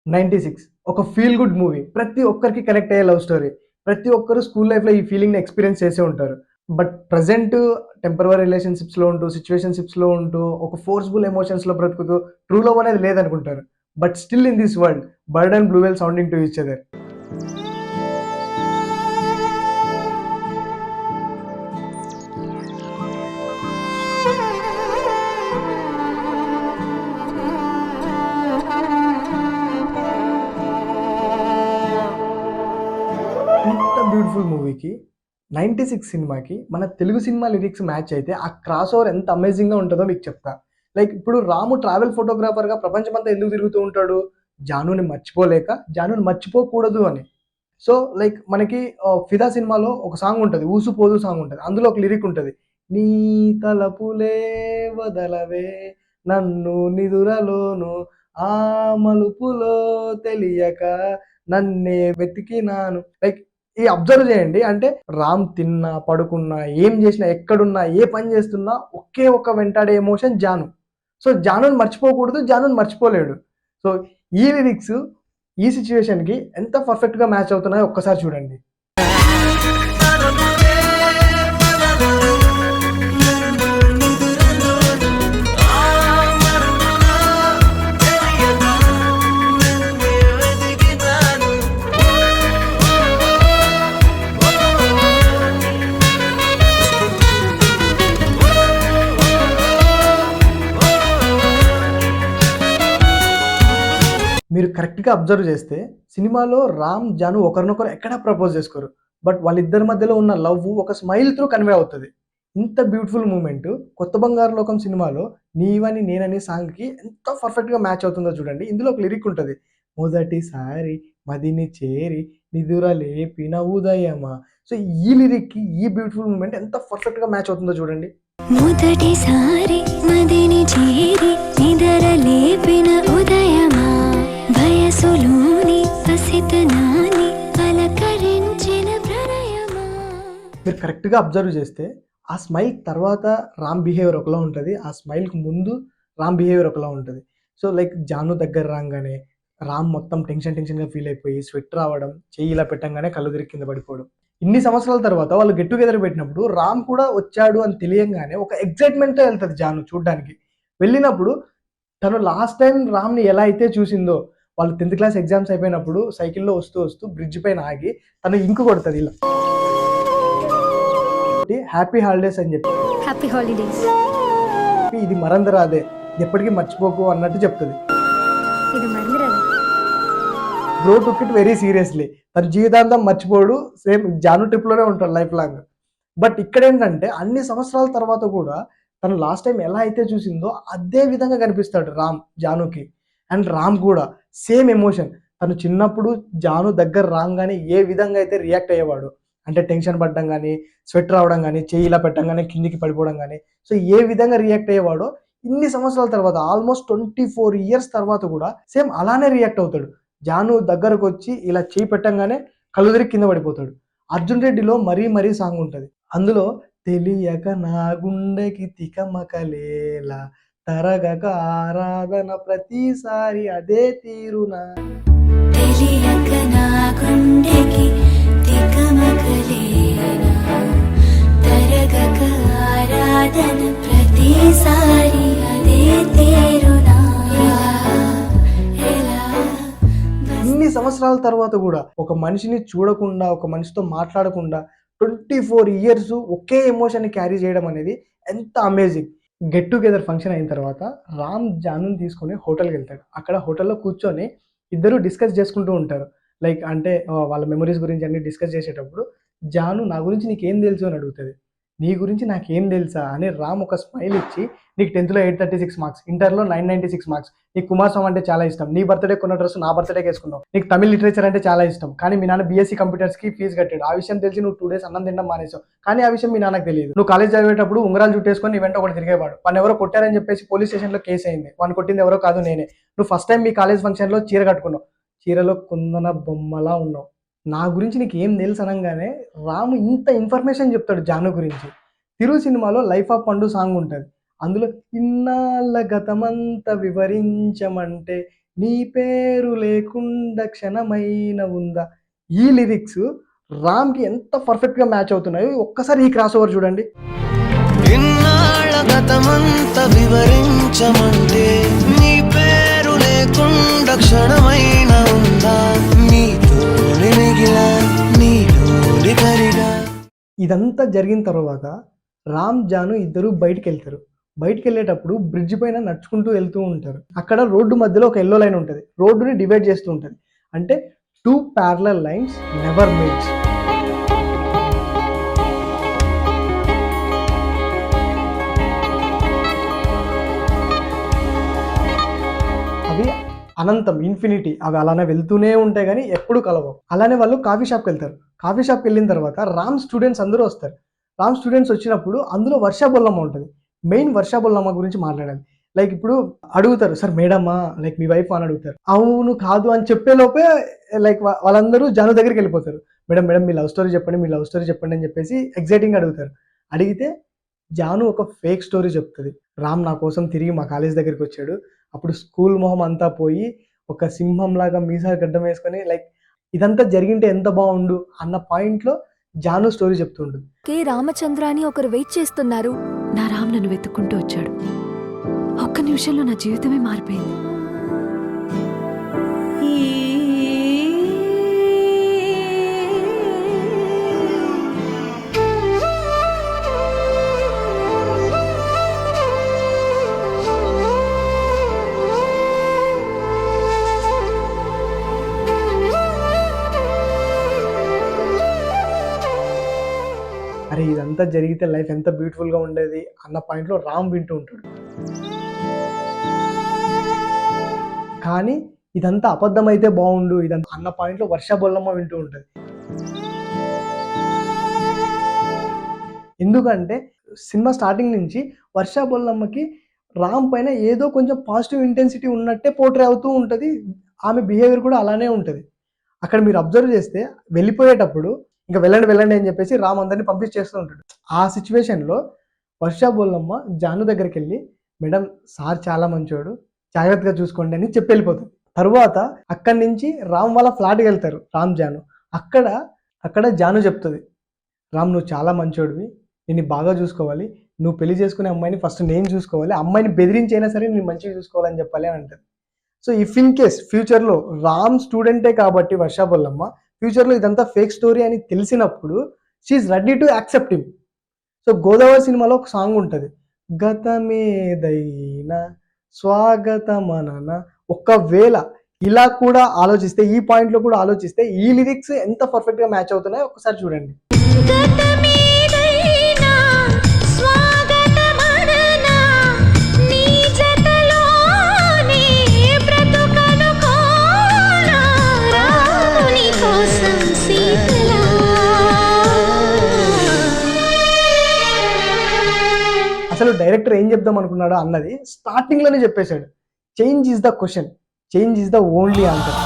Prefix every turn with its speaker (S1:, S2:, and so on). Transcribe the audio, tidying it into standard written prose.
S1: 96 ఒక feel good movie. ప్రతి ఒక్కరికి కనెక్ట్ అయ్యే లవ్ స్టోరీ. ప్రతి ఒక్కరు స్కూల్ లైఫ్‌లో ఈ ఫీలింగ్‌ని ఎక్స్‌పీరియన్స్ చేసే ఉంటారు. బట్ ప్రెజెంట్ టెంపరరీ రిలేషన్‌షిప్స్‌లో ఉంటూ, సిట్యుయేషన్‌షిప్స్‌లో ఉంటూ, ఒక ఫోర్స్‌బుల్ ఎమోషన్స్‌లో బ్రతుకుతూ, ట్రూ లవ్ అనేది లేదనుకుంటారు. But still in this world bird and blue whale sounding to each other. ఇంత బ్యూటిఫుల్ మూవీకి 96 సినిమాకి మన తెలుగు సినిమా లిరిక్స్ మ్యాచ్ అయితే ఆ క్రాస్ ఓవర్ ఎంత అమేజింగ్‌గా ఉంటదో మీకు చెప్తా. లైక్ ఇప్పుడు రాము ట్రావెల్ ఫోటోగ్రాఫర్‌గా ప్రపంచమంతా ఎందుకు తిరుగుతూ ఉంటాడు? జానుని మర్చిపోలేక, జానుని మర్చిపోకూడదు అని. సో, లైక్ మనకి 'ఫిదా' సినిమాలో ఒక సాంగ్ ఉంటది. 'ఊసుపోదు' సాంగ్ ఉంటది. అందులో ఒక లిరిక్ ఉంటది. నీ తలపులే వదలవే నన్ను నిదురలోను ఆ మలుపులో తెలియక నన్నే వెతికినాను. లైక్ ఈ అబ్జర్వ్ చేయండి. అంటే రామ్ తిన్నా, పడుకున్నా, ఏం చేసినా, ఎక్కడున్నా, ఏ పని చేస్తున్నా ఒకే ఒక వెంటాడే ఎమోషన్ జాను. సో, జానుని మర్చిపోకూడదు. జానుని మర్చిపోలేడు. సో, ఈ లిరిక్స్ ఈ సిట్యుయేషన్‌కి ఎంత పర్ఫెక్ట్‌గా మ్యాచ్ అవుతున్నాయో ఒక్కసారి చూడండి. మీరు కరెక్ట్‌గా అబ్జర్వ్ చేస్తే సినిమాలో రామ్, జాను ఒకరినొకరు ఎక్కడా ప్రపోజ్ చేసుకోరు. బట్ వాళ్ళిద్దరి మధ్యలో ఉన్న లవ్ ఒక స్మైల్ త్రూ కన్వే అవుతది. ఇంత బ్యూటిఫుల్ మూమెంట్ 'కొత్త బంగారు లోకం' సినిమాలో 'నీవని నేనని' సాంగ్‌కి ఎంత పర్ఫెక్ట్‌గా మ్యాచ్ అవుతుందో చూడండి. ఇందులో ఒక లిరిక్ ఉంటది. మొదటిసారి మదిని చేరి నిదుర లేపిన ఉదయమా. సో, ఈ లిరిక్‌కి ఈ బ్యూటిఫుల్ మూమెంట్ ఎంత పర్ఫెక్ట్‌గా మ్యాచ్ అవుతుందో చూడండి.
S2: మొదటిసారి మదిని చేరి నిదర లేపిన ఉదయమా వయసులోని పసితనాన్ని పలకరించిన ప్రణయమా.
S1: మీరు కరెక్ట్‌గా అబ్జర్వ్ చేస్తే, ఆ స్మైల్ తర్వాత రామ్ బిహేవియర్ ఒకలా ఉంటది. ఆ స్మైల్‌కి ముందు రామ్ బిహేవియర్ ఒకలా ఉంటది. సో, లైక్ జాను దగ్గర రాంగానే రామ్ మొత్తం టెన్షన్‌గా ఫీల్ అయిపోయి స్వెట్ రావడం, చెయ్యి ఇలా పెట్టంగానే కళ్ళు తిరిగి కింద పడిపోవడం. ఇన్ని సంవత్సరాల తర్వాత వాళ్ళు గెట్ టుగెదర్ పెట్టినప్పుడు రామ్ కూడా వచ్చాడు అని తెలియంగానే ఒక ఎక్సైట్‌మెంట్‌తో ఎళ్తది జాను చూడ్డానికి. వెళ్ళినప్పుడు తను లాస్ట్ టైమ్ రామ్‌ని ఎలా అయితే చూసిందో, వాళ్ళు 10థ్ క్లాస్ ఎగ్జామ్స్ అయిపోయినప్పుడు సైకిల్‌లో వస్తూ బ్రిడ్జ్ పైన ఆగి తను ఇంకు కొడతది ఇలా. హ్యాపీ హాలిడేస్ అని చెప్పి
S2: హ్యాపీ హాలిడేస్.
S1: ఇది మరందరాదే ఎప్పటికీ మర్చిపోకు అన్నట్టు చెప్తది.
S2: ఇది మరణిరాదు.
S1: బ్రో టుక్ ఇట్ వెరీ సీరియస్‌లీ. తను జీవితాంతం మర్చిపోడు. సేమ్ జాను ట్రిప్‌లోనే ఉంటాడు లైఫ్ లాంగ్. బట్ ఇక్కడేంటంటే అన్ని సంవత్సరాల తర్వాత కూడా తను లాస్ట్ టైమ్ ఎలా అయితే చూసిందో అదే విధంగా కనిపిస్తాడు రామ్ జానుకి. అండ్ రామ్ కూడా సేమ్ ఎమోషన్. తను చిన్నప్పుడు జాను దగ్గర రాంగానే ఏ విధంగా అయితే రియాక్ట్ అయ్యేవాడో. అంటే టెన్షన్ పడడం గాని, స్వెట్ రావడం గాని, చెయ్యి ఇలా పెట్టంగానే కిందికి పడిపోవడం గాని. సో, ఏ విధంగా రియాక్ట్ అయ్యేవాడో ఇన్ని సంవత్సరాల తర్వాత ఆల్‌మోస్ట్ 24 ఇయర్స్ తర్వాత కూడా సేమ్ అలానే రియాక్ట్ అవుతాడు. జాను దగ్గరకొచ్చి ఇలా చెయ్యి పెట్టంగానే కళ్ళు తిరిగి కింద పడిపోతాడు. 'అర్జున్ రెడ్డిలో' 'మరీ సాంగ్ ఉంటది. అందులో తెలియక నా గుండెకి తికమకలేలా తరగక ఆరాధన ప్రతిసారి అదే తీరునా.
S2: తెలియక నా గుండెకి తికమకలేనా తరగక ఆరాధన ప్రతిసారి అదే తీరునా ఎలా
S1: ఇన్ని సంవత్సరాల తర్వాత గూడా ఒక మనిషిని చూడకుండా, ఒక మనిషితో మాట్లాడకుండా 24 ఇయర్స్ ఒకే ఎమోషన్‌ని క్యారీ చేయడం అనేది ఎంత అమేజింగ్. గెట్ టుగెదర్ ఫంక్షన్ అయిన తర్వాత రామ్, జానుని తీసుకొని హోటల్‌కెళ్తాడు. అక్కడ హోటల్‌లో కూర్చొని ఇద్దరు డిస్కస్ చేసుకుంటూ ఉంటారు. లైక్ అంటే వాళ్ళ మెమోరీస్ గురించి అన్నీ డిస్కస్ చేసేటప్పుడు జాను నా గురించి నీకేం తెలుసు అని అడుగుతది. నీ గురించి నాకేం తెలుసా అని రామ్ ఒక స్మైల్ ఇచ్చి నీకు 10థ్‌లో 836 మార్క్స్, ఇంటర్‌లో 996 మార్క్స్. నీకు కుమార్ స్వామి అంటే చాలా ఇష్టం. నీ బర్త్‌డే కొన్న డ్రెస్ నా బర్త్‌డేకి ఏసుకున్నావు. నీకు తమిళ్ లిటరేచర్ అంటే చాలా ఇష్టం. కానీ మీ నాన్న బీఎస్సీ కంప్యూటర్స్‌కి ఫీస్ కట్టాడు. ఆ విషయం తెలిసి నువ్వు 2 డేస్ అన్నం తినడం మానేసావు. కానీ ఆ విషయం మీ నాన్నకి తెలీదు. నువ్వు కాలేజ్ చదివేటప్పుడు ఉంగరాలు జుట్టేసుకొని నీ వెంట ఒకడు తిరిగేవాడు. వాడినెవరో కొట్టారని చెప్పేసి పోలీస్ స్టేషన్‌లో కేస్ అయింది. వాడిని కొట్టింది ఎవరో కాదు నేనే. నువ్వు ఫస్ట్ టైమ్ మీ కాలేజ్ ఫంక్షన్‌లో చీర కట్టుకున్నావు. చీరలో కుందన బొమ్మలా ఉన్నావు. నా గురించి నీకేం తెలుసు అనంగానే రాము ఇంత ఇన్ఫర్మేషన్ చెప్తాడు జాను గురించి. 'తిరు' సినిమాలో 'లైఫ్ ఆఫ్ పండు' సాంగ్ ఉంటది. అందులో ఇన్నాళ్ళ గతమంతా వివరించమంటే నీ పేరు లేకుండా క్షణమైన ఉందా. ఈ లిరిక్స్ రామ్‌కి ఎంత పర్ఫెక్ట్‌గా మ్యాచ్ అవుతున్నాయో ఒక్కసారి ఈ క్రాస్ ఓవర్ చూడండి.
S3: ఇన్నాళ్ళ గతమంత వివరించమంటే నీ పేరు లేకుండా క్షణమైన ఉందా నీతోని మిగిలా నీలోని కరిగా.
S1: ఇదంతా జరిగిన తర్వాత రామ్, జాను ఇద్దరు బయటికెళ్తారు. బయటికెళ్ళేటప్పుడు బ్రిడ్జ్ పైన నడుచుకుంటూ వెళ్తూ ఉంటారు. అక్కడ రోడ్డు మధ్యలో ఒక యెల్లో లైన్ ఉంటది. రోడ్డుని డివైడ్ చేస్తూ ఉంటది. అంటే 2 ప్యారలల్ లైన్స్ నెవర్ మీట్స్. అవి అనంతం, ఇన్ఫినిటీ. అవి అలానే వెళ్తూనే ఉంటాయి గానీ ఎప్పుడు కలవవు. అలానే వాళ్ళు కాఫీ షాప్‌కెళ్తారు. కాఫీ షాప్‌కెళ్ళిన తర్వాత రామ్ స్టూడెంట్స్ అందరూ వస్తారు. రామ్ స్టూడెంట్స్ వచ్చినప్పుడు అందులో వర్ష బొల్లమ్మ ఉంటది. మెయిన్ వర్ష బొల్లమ్మ గురించి మాట్లాడాలి. లైక్ ఇప్పుడు అడుగుతారు, "సార్ మేడమా? లైక్ మీ వైఫా?" అని అడుగుతారు. అవును, కాదు అని చెప్పేలోపే లైక్ వాళ్ళందరూ జాను దగ్గరికెళ్ళిపోతారు. "మేడం, మేడం మీ లవ్ స్టోరీ చెప్పండి, మీ లవ్ స్టోరీ చెప్పండి" అని చెప్పేసి ఎక్సైటింగ్‌గా అడుగుతారు. అడిగితే జాను ఒక ఫేక్ స్టోరీ చెప్తది. రామ్ నా కోసం తిరిగి మా కాలేజ్ దగ్గరికొచ్చాడు. అప్పుడు స్కూల్ మొహం అంతా పోయి ఒక సింహంలాగా మీసాలు గడ్డం వేసుకొని లైక్ ఇదంతా జరిగింటే ఎంత బావుండు అన్న పాయింట్‌లో జాను స్టోరీ చెప్తుంటది.
S4: కే రామచంద్ర అని ఒకరు వెయిట్ చేస్తున్నారు. నా రామ్ నన్ను వెతుక్కుంటూ వచ్చాడు. ఒక్క నిమిషంలో నా జీవితమే మారిపోయింది.
S1: అరే ఇదంతా జరిగితే లైఫ్ ఎంత బ్యూటిఫుల్‌గా ఉండేది అన్న పాయింట్‌లో రామ్ వింటూ ఉంటాడు. కానీ ఇదంతా అబద్ధమైతే బావుండు ఇదంతా అన్న పాయింట్‌లో వర్ష బొల్లమ్మ వింటూ ఉంటది. ఎందుకంటే సినిమా స్టార్టింగ్ నుంచి వర్ష బొల్లమ్మకి రామ్ పైన ఏదో కొంచెం పాజిటివ్ ఇంటెన్సిటీ ఉన్నట్టే పోర్ట్రే అవుతూ ఉంటది. ఆమె బిహేవియర్ కూడా అలానే ఉంటది. అక్కడ మీరు అబ్జర్వ్ చేస్తే వెళ్ళిపోయేటప్పుడు ఇంక వెళ్ళండి, వెళ్ళండి అని చెప్పేసి రామ్ అందరిని పంపించేస్తూ ఉంటాడు. ఆ సిట్యుయేషన్‌లో వర్ష బొల్లమ్మ జాను దగ్గరికెళ్ళి, "మేడం సార్ చాలా మంచోడు. జాగ్రత్తగా చూసుకోండి" అని చెప్పి వెళ్ళిపోతది. తరువాత అక్కడి నుంచి రామ్ వాళ్ళ ఫ్లాట్‌కెళ్తారు రామ్, జాను. అక్కడ అక్కడ జాను చెప్తది, "రామ్ నువ్వు చాలా మంచోడివి. నిన్ను బాగా చూసుకోవాలి. నువ్వు పెళ్లి చేసుకునే అమ్మాయిని ఫస్ట్ నేను చూసుకోవాలి. అమ్మాయిని బెదిరించైనా సరే నేను మంచిగా చూసుకోవాలని చెప్పాలి" అని అంటది. సో, ఇఫ్ ఇన్ కేస్ ఫ్యూచర్‌లో రామ్ స్టూడెంటే కాబట్టి వర్ష బొల్లమ్మ, ఫ్యూచర్‌లో ఇదంతా ఫేక్ స్టోరీ అని తెలిసినప్పుడు she is ready to accept him. So, 'Godavari' సినిమాలో ఒక సాంగ్ ఉంటది. గతమేదైనా స్వాగతమనన. ఒకవేళ ఇలా కూడా ఆలోచిస్తే, ఈ పాయింట్‌లో కూడా ఆలోచిస్తే ఈ లిరిక్స్ ఎంత పర్ఫెక్ట్‌గా మ్యాచ్ అవుతున్నాయో ఒక్కసారి చూడండి.
S2: గతమేదైనా స్వాగతమననా నీ జతలోనే బ్రతుకనుకోనా రాముని కోసం సీతలా.
S1: అసలు డైరెక్టర్ ఏం చెప్దాం అనుకున్నాడో అన్నది స్టార్టింగ్‌లోనే చెప్పేసాడు. Change is the question. Change is the only answer.